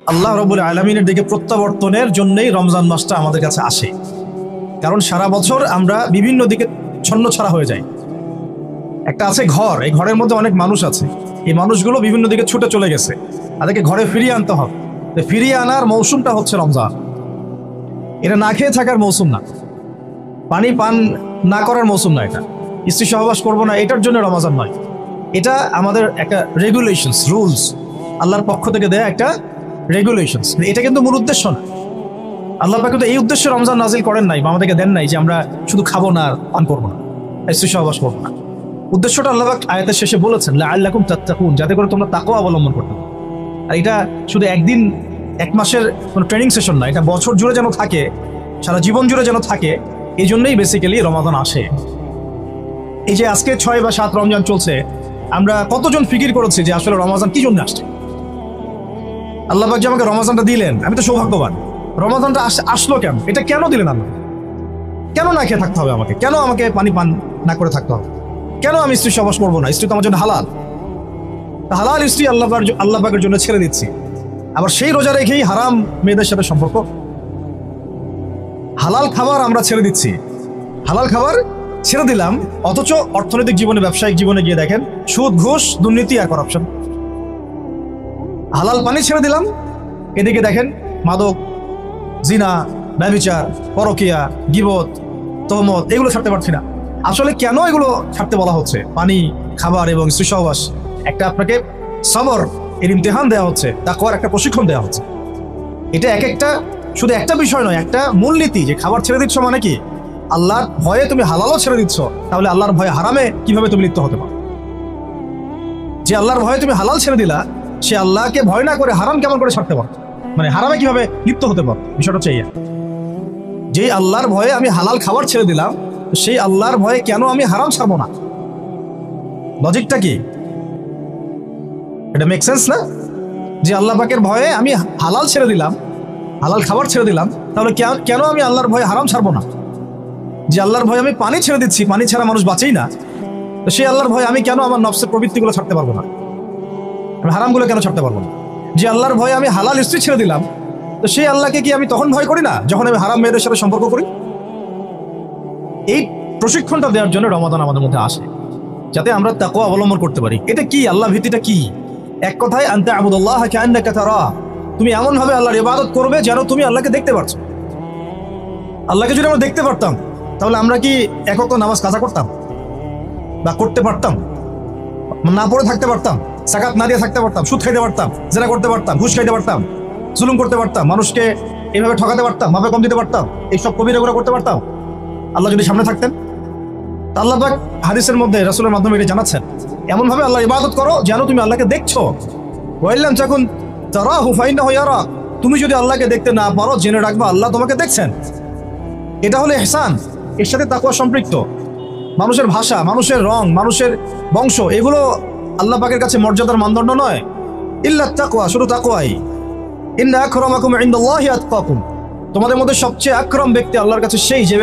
আল্লাহ রাব্বুল আলামিনের দিকে প্রত্যাবর্তনের জন্যই রমজান মাসটা আমাদের কাছে আসে। কারণ সারা বছর আমরা বিভিন্ন দিকে ছন্নছাড়া হয়ে যাই। একটা আছে ঘর, এই ঘরের মধ্যে অনেক মানুষ আছে, এই মানুষগুলো বিভিন্ন দিকে ছুটে চলে গেছে, তাদেরকে ঘরে ফিরিয়ে আনতে হবে। ফিরিয়ে আনার মৌসুমটা হচ্ছে রমজান। এটা না খেয়ে থাকার মৌসুম না, পানি পান না করার মৌসুম না, এটা স্ত্রী সহবাস করবো না এটার জন্য রমজান নয়। এটা আমাদের একটা রেগুলেশনস, রুলস, আল্লাহর পক্ষ থেকে দেয়া একটা রেগুলেশনস। এটা কিন্তু মূল উদ্দেশ্য না। আল্লাহ পাক কিন্তু এই উদ্দেশ্যে রমজান নাজিল করেন নাই বা আমাদেরকে দেন নাই যে আমরা শুধু খাবো না, পান করবো না, স্ত্রী সহবাস করবো না। উদ্দেশ্যটা আল্লাহ পাক আয়াতের শেষে বলেছেন, লাআল্লাকুম তাত্তাকুন, যাতে করে তোমরা তাকওয়া অবলম্বন করতে পারো। আর এটা শুধু একদিন এক মাসের কোনো ট্রেনিং সেশন না, এটা বছর জুড়ে যেন থাকে, সারা জীবন জুড়ে যেন থাকে। এই জন্যই বেসিক্যালি রমাদান আসে। এই যে আজকে 6 বা 7 রমজান চলছে, আমরা কতজন ফিকির করেছি যে আসলে রমাদান কি জন্য আসছে? আল্লাহ পাক যে আমাকে রমাদানটা দিলেন, আমি তো সৌভাগ্যবান। রমাদানটা আসলো কেন? এটা কেন দিলেন আল্লাহ? কেন না খেয়ে থাকতে হবে আমাকে? কেন আমাকে পানি পান না করে থাকতে হবে? কেন আমি স্ত্রী সহবাস করবো না? স্ত্রী তো আমার জন্য হালাল। হালাল স্ত্রী আল্লাহ পাকের জন্য ছেড়ে দিচ্ছি, আবার সেই রোজা রেখেই হারাম মেয়েদের সাথে সম্পর্ক। হালাল খাবার আমরা ছেড়ে দিচ্ছি, হালাল খাবার ছেড়ে দিলাম, অথচ অর্থনৈতিক জীবনে, ব্যবসায়িক জীবনে গিয়ে দেখেন সুদ, ঘুষ, দুর্নীতি আর করাপশন। হালাল পানি ছেড়ে দিলাম, এদিকে দেখেন মাদক, জিনা, ব্যভিচার, পরকিয়া, গীবত, তহমত, এগুলো ছাড়তে পারছি না। আসলে কেন এগুলো ছাড়তে বলা হচ্ছে? পানি, খাবার এবং স্ত্রী সহবাস, একটা আপনাকে সবর এর ইমতিহান দেওয়া হচ্ছে, তাকওয়ার একটা প্রশিক্ষণ দেওয়া হচ্ছে। এটা এক একটা শুধু একটা বিষয় নয়, একটা মূলনীতি যে খাবার ছেড়ে দিচ্ছ মানে কি? আল্লাহর ভয়ে তুমি হালালও ছেড়ে দিচ্ছ, তাহলে আল্লাহর ভয়ে হারামে কিভাবে তুমি লিপ্ত হতে পারো? যে আল্লাহর ভয়ে তুমি হালাল ছেড়ে দিলা, সে আল্লাহকে ভয় না করে হারাম কেমন করে ছাড়তে পারো? মানে হারামে কিভাবে লিপ্ত হতে পারো? বিষয়টা হচ্ছে এই, যে আল্লাহর ভয়ে আমি হালাল খাবার ছেড়ে দিলাম, সেই আল্লাহর ভয়ে কেন আমি হারাম ছাড়বো না? লজিকটা কি? এটা মেক সেন্স না? যে আল্লাহ পাকের ভয়ে আমি হালাল ছেড়ে দিলাম, হালাল খাবার ছেড়ে দিলাম, তাহলে কেন আমি আল্লাহর ভয়ে হারাম ছাড়বো না? যে আল্লাহর ভয়ে আমি পানি ছেড়ে দিচ্ছি, পানি ছাড়া মানুষ বাঁচেই না, তো সেই আল্লাহর ভয়ে আমি কেন আমার নফসের প্রবৃত্তিগুলো ছাড়তে পারবো না? আমি হারামগুলো কেন ছাড়তে পারবো না? যে আল্লাহর ভয়ে আমি হালাল স্ত্রী ছেড়ে দিলাম, তো সেই আল্লাহকে কি আমি তখন ভয় করি না যখন আমি হারাম মেয়েদের সাথে সম্পর্ক করি? এই প্রশিক্ষণটা দেওয়ার জন্য রমাদান আমাদের মধ্যে আসে, যাতে আমরা তাকওয়া অবলম্বন করতে পারি। এটা কি? আল্লাহ ভীতিটা কি? এক কথায়, আনতা আবুদুল্লাহ কাআন্নাকা তারাহ, তুমি এমন ভাবে আল্লাহর ইবাদত করবে যেন তুমি আল্লাহকে দেখতে পারছো। আল্লাহকে যদি আমরা দেখতে পারতাম, তাহলে আমরা কি এক ওয়াক্ত নামাজ কাজা করতাম বা করতে পারতাম? না পড়ে থাকতে পারতাম, যাকাত না দিয়ে থাকতে পারতাম, সুদ খাইতে পারতাম, জিনা করতে পারতাম, ঘুষ খাইতে পারতাম, জুলুম করতে পারতাম, মানুষকে এইভাবে ঠকাতে পারতাম, মাপে কম দিতে পারতাম, এইসব কবিরা গুনাহ করতে পারতাম আল্লাহ যদি সামনে থাকতেন? আল্লাহ পাক হাদিসের মধ্যে রাসূলের মাধ্যমে এটা জানাচ্ছেন, এমন ভাবে আল্লাহর ইবাদত করো যেন তুমি আল্লাহকে দেখছো। ওয়াইল্লাম তাকুন তারাহু ফাইন্নাহু ইয়ারাক, তুমি যদি আল্লাহকে দেখতে না পারো, জেনে রাখবা আল্লাহ তোমাকে দেখছেন। এটা হলো ইহসান, এর সাথে তাকওয়া সম্পৃক্ত। মানুষের ভাষা, মানুষের রং, মানুষের বংশ, এগুলো আল্লাহ পাকের কাছে মর্যাদার মানদণ্ড নয়। ইল্লা তাকওয়া, শুধু তাকওয়াই। ইন্না আকরামাকুম ইনদাল্লাহি আতকাকুম, তোমাদের মধ্যে সবচেয়ে আকরাম ব্যক্তি আল্লাহর কাছে সেই যে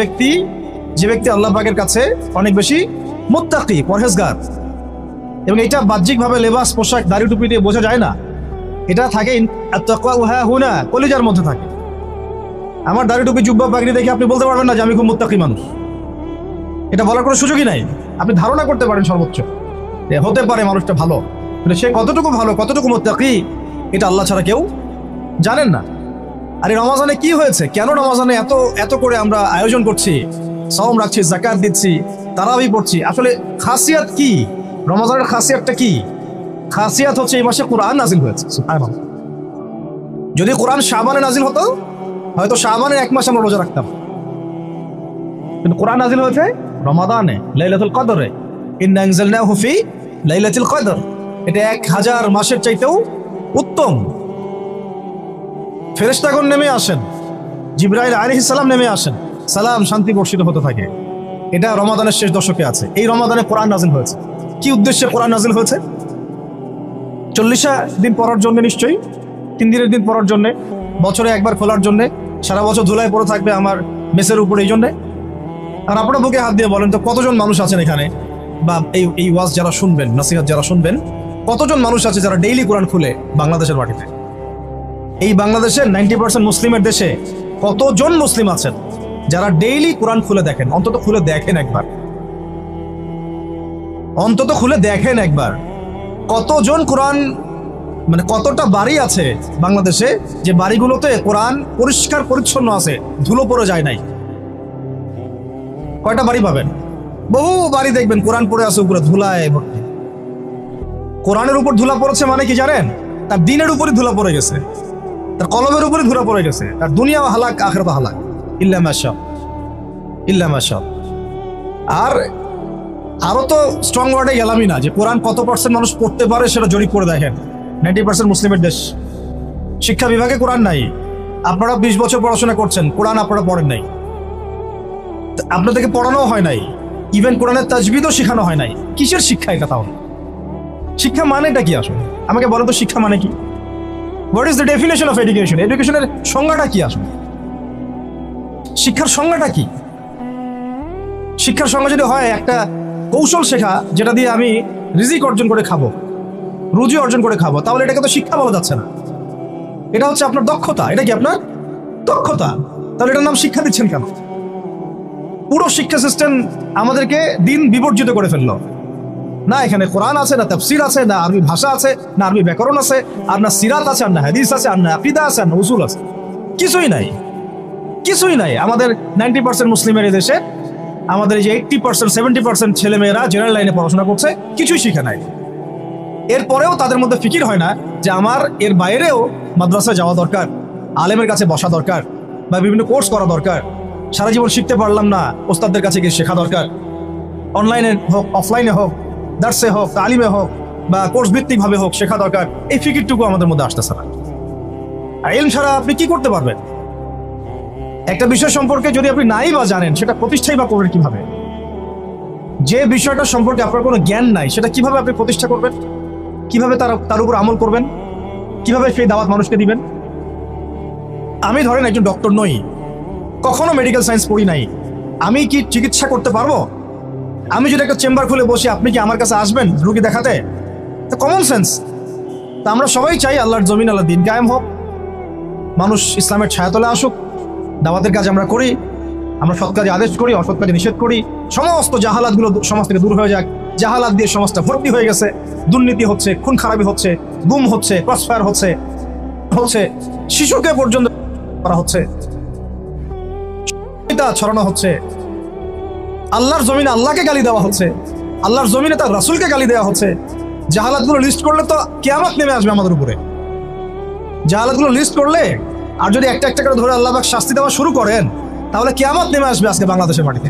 ব্যক্তি আল্লাহ পাকের কাছে অনেক বেশি মুত্তাকি, পরহেজগার। এবং এটা বাহ্যিকভাবে লেবাস, পোশাক, দাড়ি টুপি দিয়ে বোঝা যায় না। এটা থাকে আত-তাকওয়া ওয়া হুনা, কলিজার মধ্যে থাকে। আমার দাড়ি টুপি, জুব্বা, পাগড়ি দেখে আপনি বলতে পারবেন না যে আমি খুব মুত্তাকি মানুষ। এটা বলার কোনো সুযোগই নাই। আপনি ধারণা করতে পারেন সর্বোচ্চ হতে পারে মানুষটা ভালো, কিন্তু সে কতটুকু ভালো, কতটুকু মুত্তাকি, এটা আল্লাহ ছাড়া কেউ জানেন না। আর এই রমাজানে কি হয়েছে? কেন রমাজানে এত করে আমরা আয়োজন করছি, সাওম রাখছি, যাকাত দিচ্ছি, তারাবি পড়ছি? আসলে খাসিয়াত কি? রমাজানের খাসিয়াতটা কি? খাসিয়াত হচ্ছে এই মাসে কোরআন নাজিল হয়েছে। সুবহানাল্লাহ। যদি কোরআন শাবানে নাজিল হতো, হয়তো শাবানের 1 মাস আমরা রোজা রাখতাম, কিন্তু কোরআন নাজিল হয়েছে রমাদানে, লাইলাতুল কদরে। ইন্না আনজালনাহু ফি লাইলাতুল কদর, এটা 1000 মাসের চাইতেও উত্তম। ফেরেশতাগণ নেমে আসেন, জিবরাইল আলাইহিস সালাম নেমে আসেন, সালাম শান্তি বর্ষিত হতে থাকে। এটা রমাদানের শেষ দশকে আছে। এই রমাদানে কোরআন নাজিল হয়েছে। কি উদ্দেশ্যে কোরআন নাজিল হয়েছে? 40 দিন পড়ার জন্য, নিশ্চয়ই 3 দিনের দিন পড়ার জন্য, বছরে একবার খোলার জন্য, সারা বছর ধুলায় পড়ে থাকবে আমার মেসের উপরে, এই জন্যে। আর আপনারা বুকে হাত দিয়ে বলেন তো, কতজন মানুষ আছেন এখানে, বা এই ওয়াজ যারা শুনবেন, নাসিহাত যারা শুনবেন, কতজন মানুষ আছে যারা ডেইলি কোরআন খুলে বাংলাদেশের মাটিতে? এই বাংলাদেশের 90% মুসলিমের দেশে কতজন মুসলিম আছেন যারা ডেইলি কোরআন খুলে দেখেন? অন্তত খুলে দেখেন একবার, অন্তত খুলে দেখেন একবার। কতজন কোরআন, মানে কতটা বাড়ি আছে বাংলাদেশে যে বাড়িগুলোতে কোরআন পরিষ্কার পরিচ্ছন্ন আছে, ধুলো পড়ে যায় নাই? কয়টা বাড়ি পাবেন? বহু বাড়ি দেখবেন কোরআন পড়ে আছে উপরে ধুলায় ভর্তি। কোরআনের উপর ধুলা পড়েছে মানে কি জানেন? তার দিনের উপরে ধুলা পড়ে গেছে, তার কলমের উপরে ধুলা পড়ে গেছে, তার দুনিয়াও হালাক আখিরাত হালাক। ইল্লা মাশা ইল্লা মাশা। আর আরো তো স্ট্রং ওয়ার্ডে গেলামই না যে কোরআন কত পার্সেন্ট মানুষ পড়তে পারে সেটা জরিপ করে দেখেন। 90% মুসলিমের দেশ, শিক্ষা বিভাগে কোরআন নাই। আপনারা 20 বছর পড়াশোনা করছেন, কোরআন আপনারা পড়েন নাই, আপনাদেরকে পড়ানো হয় নাই, ইভেন কোরআনের তাজবিদও শেখানো হয় নাই। কিসের শিক্ষা এটা তাহলে? শিক্ষা মানেটা কি আসলে? আমাকে বলেন তো, শিক্ষা মানে কি? What is the definition of education? এডুকেশনের সংজ্ঞাটা কি আসলে? শিক্ষার সংজ্ঞাটা কি? শিক্ষার সংজ্ঞা যদি হয় একটা কৌশল শেখা যেটা দিয়ে আমি রিজিক অর্জন করে খাবো, রুজি অর্জন করে খাবো, তাহলে এটাকে তো শিক্ষা বলা যাচ্ছে না। এটা হচ্ছে আপনার দক্ষতা। এটা কি আপনার দক্ষতা? তাহলে এটার নাম শিক্ষা দিচ্ছেন কেন? পুরো শিক্ষা সিস্টেম আমাদেরকে দিন বিবর্জিত করে ফেললো। না এখানে কোরআন আছে, না তাফসীর আছে, না আরবি ভাষা আছে, না আরবি ব্যাকরণ আছে, আর না সিরাত আছে, আর না হাদিস আছে, আর না আকীদা আছে, আর না উসুল আছে। কিছুই নাই, কিছুই নাই। আমাদের 90% মুসলিমের এই দেশে আমাদের এই যে 80% 70% ছেলেমেয়েরা জেনারেল লাইনে পড়াশোনা করছে, কিছুই শিখে নাই। এরপরেও তাদের মধ্যে ফিকির হয় না যে আমার এর বাইরেও মাদ্রাসায় যাওয়া দরকার, আলেমের কাছে বসা দরকার, বা বিভিন্ন কোর্স করা দরকার। সারা জীবন শিখতে পারলাম না, ওস্তাদদের কাছে গিয়ে শেখা দরকার। অনলাইনে হোক, অফলাইনে হোক, দার্সে হোক, তালিমে হোক, বা কোর্স ভিত্তিকভাবে হোক, শেখা দরকার। এই ফিকিরটুকু আমাদের মধ্যে আসতেছে না। আর ইলম ছাড়া আপনি কি করতে পারবেন? একটা বিষয় সম্পর্কে যদি আপনি নাই বা জানেন, সেটা প্রতিষ্ঠাই বা করবেন কিভাবে? যে বিষয়টা সম্পর্কে আপনার কোনো জ্ঞান নাই, সেটা কিভাবে আপনি প্রতিষ্ঠা করবেন? কিভাবে তার উপর আমল করবেন? কিভাবে সেই দাওয়াত মানুষকে দিবেন? আমি ধরেন একজন ডক্টর নই, কখনো মেডিকেল সায়েন্স পড়ি নাই, আমি কি চিকিৎসা করতে পারবো? আমি যদি একটা চেম্বার খুলে বসি, আপনি কি আমার কাছে আসবেন রুগী দেখাতে? তো কমন সেন্স। তা আমরা সবাই চাই আল্লাহর জমিন, আল্লাহ দিন কায়েম হোক, মানুষ ইসলামের ছায়াতলে আসুক। দাওয়াতের কাজ আমরা করি, আমরা সৎ কাজে আদেশ করি, অসৎ কাজে নিষেধ করি। সমস্ত জাহালাতগুলো সমাজ থেকে দূর হয়ে যাক। জাহালাত দিয়ে সমাজটা ভর্তি হয়ে গেছে, দুর্নীতি হচ্ছে, খুন খারাপি হচ্ছে, গুম হচ্ছে, ক্রসফায়ার হচ্ছে, শিশুকে পর্যন্ত করা হচ্ছে, ছড়ানো হচ্ছে। আল্লাহর জমিনে আল্লাহকে গালি দেওয়া হচ্ছে, আল্লাহর জমিনে তার রাসূলকে গালি দেওয়া হচ্ছে। জাহালাতগুলো লিস্ট করলে তো কিয়ামত নেমে আসবে আমাদের উপরে। জাহালাতগুলো লিস্ট করলে, আর যদি একটা একটা করে ধরে আল্লাহ পাক শাস্তি দেওয়া শুরু করেন, তাহলে কিয়ামত নেমে আসবে আজকে বাংলাদেশের মাটিতে।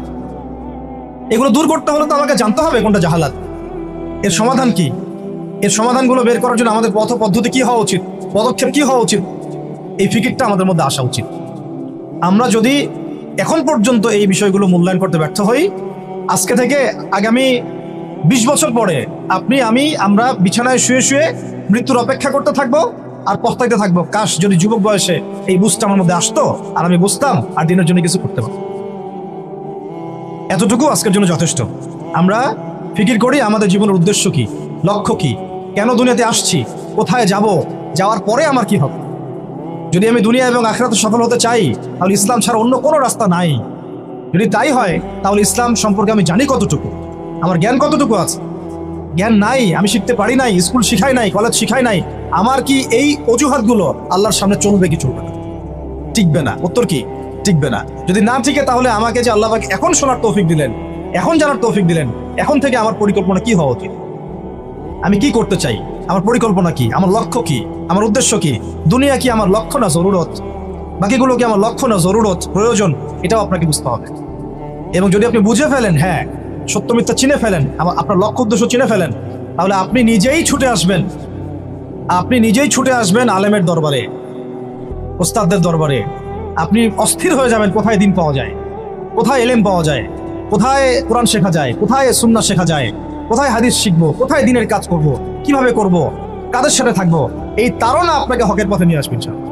এগুলো দূর করতে হলে তো আমাকে জানতে হবে কোনটা জাহালাত, এর সমাধান কি। এর সমাধানগুলো বের করার জন্য আমাদের পথ পদ্ধতি কি হওয়া উচিত, পদক্ষেপ কি হওয়া উচিত, এই ফিকিরটা আমাদের মধ্যে আসা উচিত। আমরা যদি এখন পর্যন্ত এই বিষয়গুলো মূল্যায়ন করতে ব্যর্থ হই, আজকে থেকে আগামী 20 বছর পরে আপনি, আমি, আমরা বিছানায় শুয়ে শুয়ে মৃত্যুর অপেক্ষা করতে থাকবো আর পস্তাইতে থাকবো, কাশ যদি যুবক বয়সে এই বুঝটা আমার মধ্যে আসতো আর আমি বুঝতাম আর দিনের জন্য কিছু করতে পারতাম। এতটুকু আজকের জন্য যথেষ্ট। আমরা ফিকির করি আমাদের জীবনের উদ্দেশ্য কি, লক্ষ্য কি, কেন দুনিয়াতে আসছি, কোথায় যাব, যাওয়ার পরে আমার কি হবে। যদি আমি দুনিয়া এবং আখিরাতে সফল হতে চাই, তাহলে ইসলাম ছাড়া অন্য কোনো রাস্তা নাই। যদি তাই হয়, তাহলে ইসলাম সম্পর্কে আমি জানি কতটুকু, আমার জ্ঞান কতটুকু আছে। জ্ঞান নাই, আমি শিখতে পারি নাই, স্কুল শিখাই নাই, কলেজ শিখাই নাই, আমার কি এই অজুহাতগুলো আল্লাহর সামনে চলবে কি চলবে না? টিকবে না। উত্তর কি? টিকবে না। যদি না টিকে, তাহলে আমাকে যে আল্লাহ পাক এখন শোনার তৌফিক দিলেন, এখন জানার তৌফিক দিলেন, এখন থেকে আমার পরিকল্পনা কি হওয়া উচিত, আমি কি করতে চাই, আমার পরিকল্পনা কি, আমার লক্ষ্য কি, আমার উদ্দেশ্য কি। দুনিয়া কি আমার লক্ষ্য না জরুরত? বাকিগুলো কি আমার লক্ষ্য না জরুরত, প্রয়োজন? এটাও আপনাকে বুঝতে হবে। এবং যদি আপনি বুঝে ফেলেন, হ্যাঁ সত্য মিথ্যা চিনে ফেলেন, আপনার লক্ষ্য উদ্দেশ্য চিনে ফেলেন, তাহলে আপনি নিজেই ছুটে আসবেন, আপনি নিজেই ছুটে আসবেন আলেমের দরবারে, ওস্তাদদের দরবারে। আপনি অস্থির হয়ে যাবেন কোথায় দিন পাওয়া যায়, কোথায় এলেম পাওয়া যায়, কোথায় কোরআন শেখা যায়, কোথায় সুন্নাহ শেখা যায়, কোথায় হাদিস শিখবো, কোথায় দিনের কাজ করব, কিভাবে করব, কাদের সাথে থাকবো। এই তাড়না আপনাকে হকের পথে নিয়ে আসবে ইনশাআল্লাহ।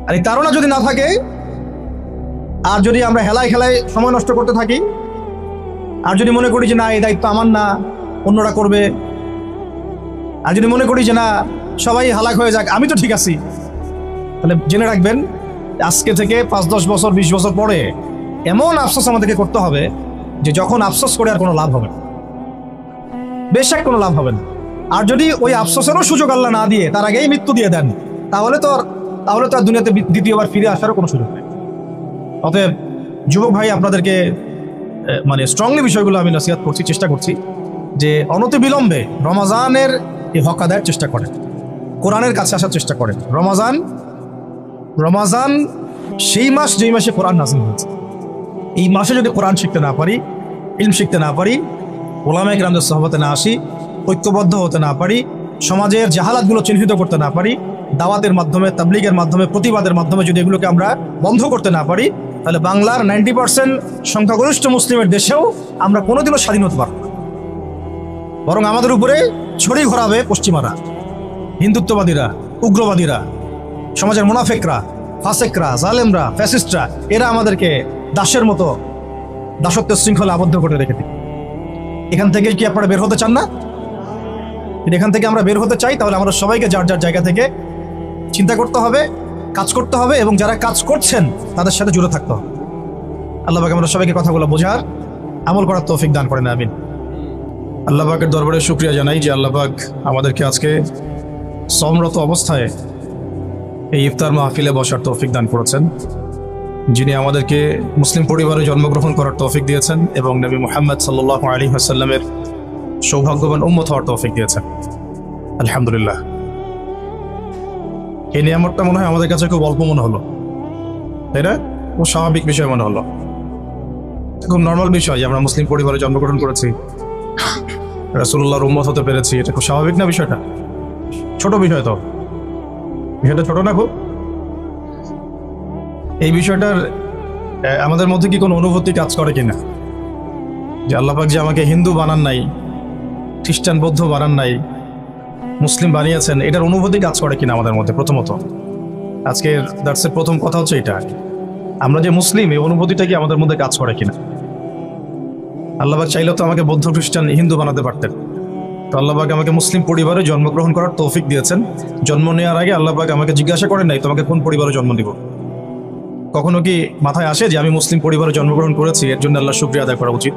আর এই তাড়না যদি না থাকে, আর যদি আমরা হেলায় খেলায় সময় নষ্ট করতে থাকি, আর যদি মনে করি যে না এই দায়িত্ব আমার না, অন্যরা করবে, আর যদি মনে করি যে না সবাই হালাক হয়ে যাক, আমি তো ঠিক আছি। তাহলে জেনে রাখবেন আজকে থেকে 5-10 বছর 20 বছর পরে এমন আফসোস আমাদেরকে করতে হবে যে যখন আফসোস করে আর কোনো লাভ হবে না, বেশক কোনো লাভ হবে না। আর যদি ওই আফসোসেরও সুযোগ আল্লাহ না দিয়ে তার আগেই মৃত্যু দিয়ে দেন, তাহলে তো আর দুনিয়াতে দ্বিতীয়বার ফিরে আসারও কোনো সুযোগ নেই। অতএব যুবক ভাই, আপনাদেরকে মানে স্ট্রংলি বিষয়গুলো আমি নসিহত করছি, চেষ্টা করছি যে অনতিবিলম্বে রমাজানের এই হক আদায়ের চেষ্টা করেন, কোরআনের কাছে আসার চেষ্টা করেন। রমাজান সেই মাস যেই মাসে কোরআন নাযিল হয়েছে। এই মাসে যদি কোরআন শিখতে না পারি, ইলম শিখতে না পারি, ওলামায়ে কেরামদের সোহবতে না আসি, ঐক্যবদ্ধ হতে না পারি, সমাজের জাহালাতগুলো চিহ্নিত করতে না পারি, দাওয়াতের মাধ্যমে, তাবলীগের মাধ্যমে, প্রতিবাদের মাধ্যমে যদি এগুলোকে আমরা বন্ধ করতে না পারি, তাহলে বাংলার 90% সংখ্যাগরিষ্ঠ মুসলিমের দেশেও আমরা কোনোদিনও স্বাধীন হতে পারব না। বরং আমাদের উপরে ছড়ি ঘোরাবে পশ্চিমারা, হিন্দুত্ববাদীরা, উগ্রবাদীরা, সমাজের মুনাফেকরা, ফাসেকরা, জালেমরা, ফ্যাসিস্টরা। এরা আমাদেরকে দাসের মতো দাসত্বের শৃঙ্খলা আবদ্ধ করে রেখে দিই। এখান থেকে কি আপনারা বের হতে চান না? এখান থেকে আমরা বের হতে চাই, তাহলে আমরা সবাইকে যার যার জায়গা থেকে চিন্তা করতে হবে, কাজ করতে হবে, এবং যারা কাজ করছেন তাদের সাথে জুড়ে থাকতে হবে। আল্লাহ পাক আমরা সবাইকে কথাগুলো বোঝার, আমল করার তৌফিক দান করেন, আমিন। আল্লাহ পাকের দরবারে শুকরিয়া জানাই যে আল্লাহ পাক আমাদেরকে আজকে সমরত অবস্থায় এই ইফতার মাহফিলে বসার তৌফিক দান করেছেন, যিনি আমাদেরকে মুসলিম পরিবারে জন্মগ্রহণ করার তৌফিক দিয়েছেন এবং নবী মুহাম্মদ সাল্লাল্লাহু আলাইহি ওয়াসাল্লামের সৌভাগ্যবান উম্মত হওয়ার তৌফিক দিয়েছেন। আলহামদুলিল্লাহ। এই নিয়ামতটা মনে হয় আমাদের কাছে খুব অল্প মনে হলো, তাই না? খুব স্বাভাবিক বিষয় মনে হলো, খুব নর্মাল বিষয় যে আমরা মুসলিম পরিবারে জন্মগ্রহণ করেছি, রাসূলুল্লাহর উম্মত হতে পেরেছি। এটা খুব স্বাভাবিক না বিষয়টা? ছোট বিষয় তো, বিষয়টা ছোট না খুব? এই বিষয়টার আমাদের মধ্যে কি কোনো অনুভূতি কাজ করে কিনা যে আল্লাহ পাক যে আমাকে হিন্দু বানান নাই, খ্রিস্টান, বৌদ্ধ বানান নাই, মুসলিম বানিয়েছেন, এটার অনুভূতি কাজ করে কিনা আমাদের মধ্যে? প্রথমত আজকের দার্সের প্রথম কথা হচ্ছে এটা, আমরা যে মুসলিম এই অনুভূতিটা কি আমাদের মধ্যে কাজ করে কিনা? আল্লাহ পাক চাইলে তো আমাকে বৌদ্ধ, খ্রিস্টান, হিন্দু বানাতে পারতেন। তো আল্লাহ পাক আমাকে মুসলিম পরিবারে জন্মগ্রহণ করার তৌফিক দিয়েছেন। জন্ম নেওয়ার আগে আল্লাহ পাক আমাকে জিজ্ঞাসা করেন নাই তোমাকে কোন পরিবারে জন্ম দিব। কখনো কি মাথায় আসে যে আমি মুসলিম পরিবারে জন্মগ্রহণ করেছি, এর জন্য আল্লাহ শুকরিয়া আদায় করা উচিত?